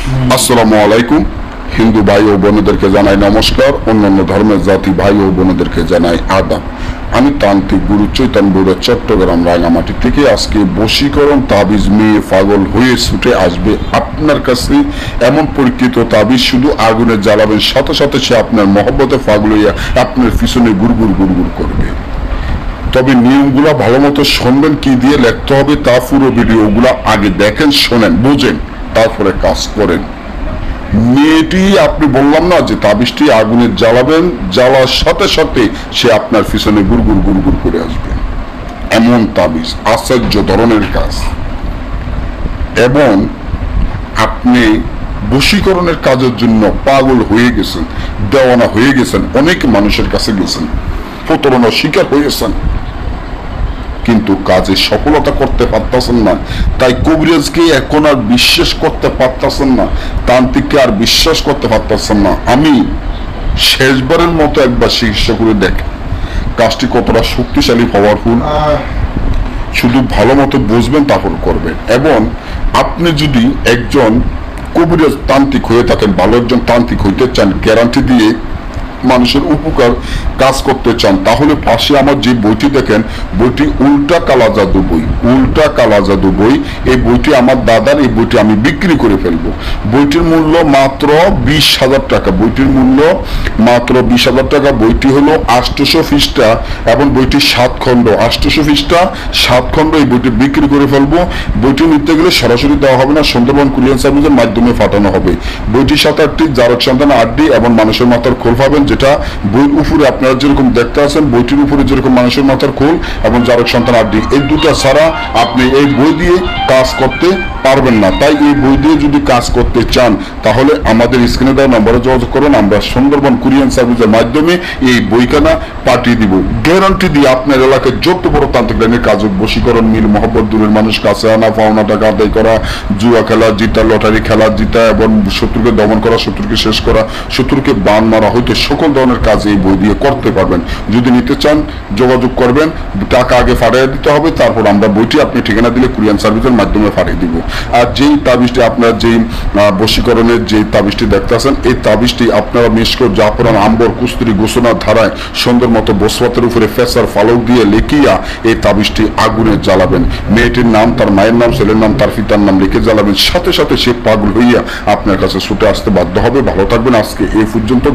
আসসালামু আলাইকুম। হিন্দু ভাই ও বোনদেরকে জানাই নমস্কার, অন্যান্য ধর্মের জাতি ভাই ও বোনদেরকে জানাই আদাব। আমি তান্ত্রিক গুরু চৈতন্য বড়ুয়া, চট্টগ্রাম রাঙামাটি থেকে আজকে বশীকরণ তাবিজ মেয়ে পাগল হয়ে ছুটে আসবে আপনার কাছে। এমন পরীক্ষিত তাবিজ শুধু আগুনে জ্বালাবেন, সাথে সাথে সে আপনার মহব্বতে পাগল হইয়া আপনার পিছনে গুড়গুড় গুড়গুড় করবে। তবে নিয়মগুলা ভালো মতো শুনবেন, কি দিয়ে লিখতে হবে তা পুরো ভিডিওগুলা আগে দেখেন, শোনেন, বুঝেন, তারপরে কাজ করেন। মেয়েটি আপনি বললাম না যে তাবিজটি আগুনে জ্বালাবেন, জ্বালার সাথে সাথে সে আপনার পিছনে গুড়গুড় গুড়গুড় করে আসবে। এমন তাবিজ, আশ্চর্য ধরনের কাজ। এবং আপনি বশীকরণের কাজের জন্য পাগল হয়ে গেছেন, দেওয়ানা হয়ে গেছেন, অনেক মানুষের কাছে গেছেন, প্রতারণার শিকার হয়েছেন, কিন্তু কাজে সফলতা করতে পারতেছেন না। তাই কবিরাজকে এখন আর বিশ্বাস করতে পারতেছেন না, তান্ত্রিককে আর বিশ্বাস করতে পারতেছেন না। আমি শেষবারের মতো একবার চিকিৎসা করে দেখ কাজটি কতটা শক্তিশালী, পাওয়ারফুল, শুধু ভালো মতো বুঝবেন, তারপর করবেন। এবং আপনি যদি একজন কবিরাজ তান্ত্রিক হয়ে থাকেন, ভালো একজন তান্ত্রিক হইতে চান, গ্যারান্টি দিয়ে মানুষের উপকার কাজ করতে চান, তাহলে পাশে আমার যে বইটি দেখেন, বইটি উল্টা কালা জাদু বই, উল্টা কালা জাদু বই। এই বইটি আমার দাদার, এই বইটি আমি বিক্রি করে ফেলবো। বইটির মূল্য মাত্র 20,000 টাকা, বইটির মূল্য মাত্র 20,000 টাকা। বইটি হলো 800 পৃষ্ঠা এবং বইটি 7 খণ্ড, 800 পৃষ্ঠা 7 খণ্ড। এই বইটি বিক্রি করে ফেলবো। বইটি নিতে গেলে সরাসরি দেওয়া হবে না, সুন্দরবন কুরিয়ার সার্ভিসের মাধ্যমে পাঠানো হবে। বইটির সাথে একটি জারক সন্তান আড্ডি এবং মানুষের মাথার খোল পাবেন, যেটা বইয়ের উপরে আপনারা যেরকম দেখতে আছেন, বইটির উপরে যেরকম মানুষের মাথার খোল এবং জারক সন্তান আড্ডি, এই দুটা ছাড়া আপনি এই বই দিয়ে কাজ করতে পারবেন না। তাই এই বই দিয়ে যদি কাজ করতে চান, তাহলে আমাদের স্ক্রিনে দেওয়া নম্বরে যোগাযোগ করুন। আমরা সুন্দরবন কুরিয়ার সার্ভিসের মাধ্যমে এই বইখানা পাঠিয়ে দিব। গ্যারান্টি দিয়ে আপনার এলাকায় যত বড় তান্ত্রিক লাইনের কাজ হোক, বশীকরণ, মিল, মহব্বত, দূরের মানুষ কাছে আনা, পাওনা টাকা আদায় করা, জুয়া খেলা জিতা, লটারি খেলা জিতা এবং শত্রুকে দমন করা, শত্রুকে শেষ করা, শত্রুকে বান মারা, হয়তো সকল ধরনের কাজ এই বই দিয়ে করতে পারবেন। যদি নিতে চান যোগাযোগ করবেন, টাকা আগে পাঠিয়ে দিতে হবে, তারপর আমরা বইটি আপনি ঠিকানা দিলে কুরিয়ার সার্ভিসের মাধ্যমে পাঠিয়ে দিব। আর যেই তাবিজটি আপনার যেই বশীকরণের যে তাবিজটি দেখতেছেন, এই তাবিজটি আপনারা মিশকর, জাফরান, আম্বর, কুস্তুরি, গোসনা ধারায় সুন্দর মতো বসওয়াতের উপরে ফেসার ফালক দিয়ে লিখিয়া এই তাবিজটি আগুনে জ্বালাবেন। মেয়েটির নাম, তার মায়ের নাম, ছেলের নাম, তার পিতার নাম লিখে জ্বালাবেন। সাথে সাথে সে পাগল হইয়া আপনার কাছে ছুটে আসতে বাধ্য হবে। ভালো থাকবেন। আজকে এই পর্যন্ত।